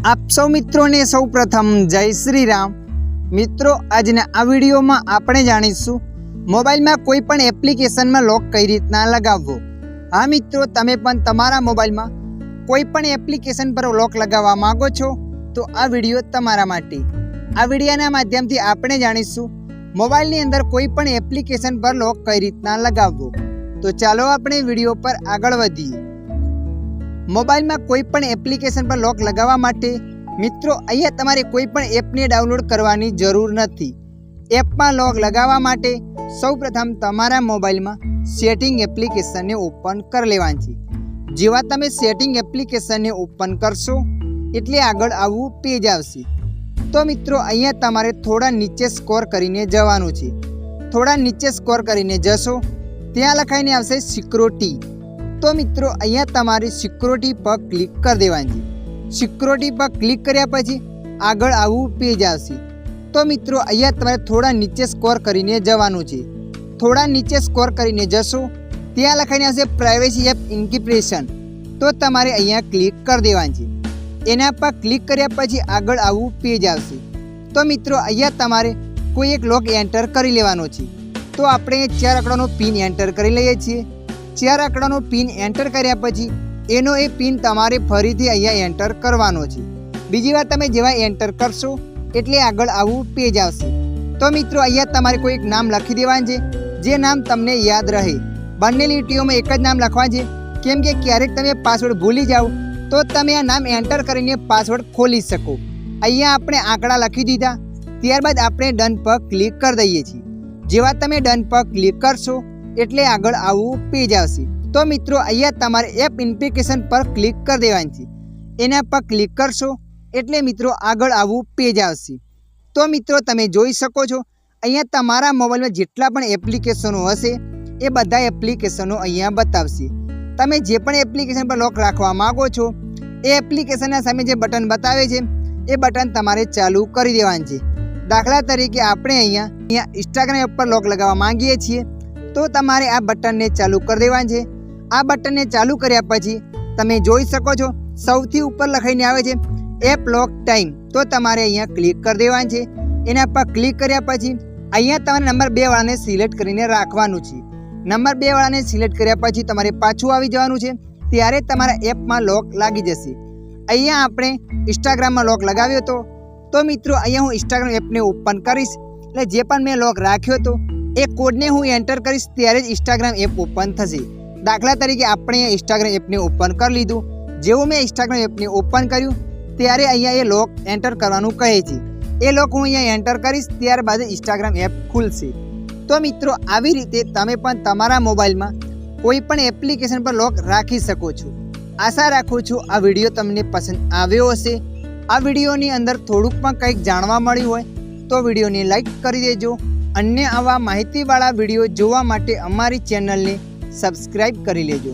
आप सौ मित्रों ने सौ प्रथम जय श्री राम। मित्रों આજના આ વિડીયોમાં આપણે જાણીશું મોબાઈલમાં કોઈ પણ એપ્લિકેશનમાં લોક કઈ રીતના લગાવવો। હા મિત્રો, તમે પણ તમારા મોબાઈલમાં કોઈ પણ એપ્લિકેશન પર લોક લગાવવા માંગો છો તો આ વિડીયો તમારા માટે। આ વિડીયોના માધ્યમથી આપણે જાણીશું મોબાઈલની અંદર કોઈ પણ એપ્લિકેશન પર લોક કઈ રીતના લગાવવો। તો ચાલો આપણે વિડીયો પર આગળ વધીએ। मोबाइल में कोईपण एप्लिकेशन पर लॉक लगावा माटे मित्रों अहींया तमारे कोईपण एप ने डाउनलॉड करवानी जरूर नथी। एप में लॉक लगावा माटे सौप्रथम तमारा मोबाइल में सेटिंग एप्लिकेशन ने ओपन कर लेवानी छे। जेवा तमे सेटिंग एप्लिकेशन ने ओपन करशो एटले आगळ आवुं पेज आवशे। तो मित्रों अहींया तमारे थोड़ा नीचे स्क्रॉल करीने जवानुं छे। थोड़ा नीचे स्क्रॉल करीने जशो त्यां लखाईने आवशे सिक्योरिटी। तो मित्रों अहींया तमारे सिक्योरिटी पर क्लिक कर देवानी। सिक्योरिटी पर क्लिक कर्या पछी आगळ आवुं पेज आवशे। तो मित्रों अहींया तमारे थोड़ा नीचे स्क्रॉल करीने जवानुं छे। थोड़ा नीचे स्क्रॉल करीने जशो त्यां लखाईने आवशे प्राइवेसी एप एन्क्रिप्शन। तो तमारे अहींया क्लिक कर देवानी छे। एना पर क्लिक कर्या पछी आगळ आवुं पेज आवशे। तो मित्रों अहींया तमारे कोई एक लॉक एंटर करी लेवानो छे। तो आपणे 4 आंकड़ानो पिन एंटर करी लईए छीए। 4 आंकड़ानो पिन एंटर कर्या पछी एनो ए पिन तमारे फरीथी अहींया एंटर करवानो छे। बीजी वार तमे जेवा एंटर करशो एटले आगळ आवुं पेज आवशे। तो मित्रों अहींया तमारे कोई एक नाम लखी देवानुं छे जे नाम तमने याद रहे। बंने લીટીઓમાં एक ज नाम लखवानुं छे केम के क्यारेक तमे पासवर्ड भूली जाओ तो तमे आ नाम एंटर करीने पासवर्ड खोली शको। अहींया आपणे आंकड़ा लखी दीधा, त्यारबाद आपणे डन पर क्लिक कर दईए छीए। जेवा तमे डन पर क्लिक करशो एटले आगळ आवुं पेज आवशे। तो मित्रों अहींया तमारे एप एप्लिकेशन पर क्लिक कर देवानी छे। एना पर क्लिक करशो एटले मित्रों आगळ आवुं पेज आवशे। तो मित्रों तमे जोई शको छो अहींया तमारा मोबाइल में जेटला पण एप्लिकेशनो हशे ए बधा एप्लिकेशनो अहींया बतावशे। तमे जे पण एप्लिकेशन पर लॉक राखवा मांगो छो ए एप्लिकेशनना सामे जे बटन बतावे छे ए बटन तमारे चालू करी देवानुं छे। दाखला तरीके आपणे अहींया इंस्टाग्राम एप पर लॉक लगाववा मांगीए छीए तो तमारे आ बटन ने चालू कर देवानुं छे। आ बटन ने चालू कर्या पछी तमे जोई शको छो सौथी उपर लखाईने आवे छे एप लॉक टाइम। तो तमारे अहींया क्लिक कर देवानुं छे। एना पर क्लिक कर्या पछी अहींया तमारे नंबर 2 वाळाने सिलेक्ट करीने राखवानुं छे। नंबर 2 वाळाने सिलेक्ट कर्या पछी तमारे पाछुं आवी जवानुं छे त्यारे तमारा एप में लॉक लागी जशे। अहींया आपणे इंस्टाग्राम में लॉक लगाव्यो हतो तो मित्रों अहींया हूँ इंस्टाग्राम एप ने ओपन करीश एटले जे पण मैं लॉक राख्यो हतो ए कोड ने हूँ एंटर करीश त्यारे ज इंस्टाग्राम एप ओपन थशे। दाखला तरीके आपणे इंस्टाग्राम एप ने ओपन कर लीधुं। जेवुं मैं इंस्टाग्राम एप ने ओपन कर्युं त्यारे अहींया ए लॉक एंटर करवानुं कहे छे। ए लॉक हूँ अहींया एंटर करीश त्यारबाद इंस्टाग्राम एप खुलशे। तो मित्रों आवी रीते तमे पण तमारा मोबाइलमां कोईपण एप्लिकेशन पर लॉक राखी शको छो। आशा राखुं छुं आ विडियो तमने पसंद आव्यो हशे। आ विडियोनी अंदर थोडुंक पण कंईक जाणवा मळ्युं होय तो विडियोने लाइक करी देजो। अन्य आवा माहितीवाळा विडियो जोवा माटे अमारी चेनल ने सब्सक्राइब करी लेजो।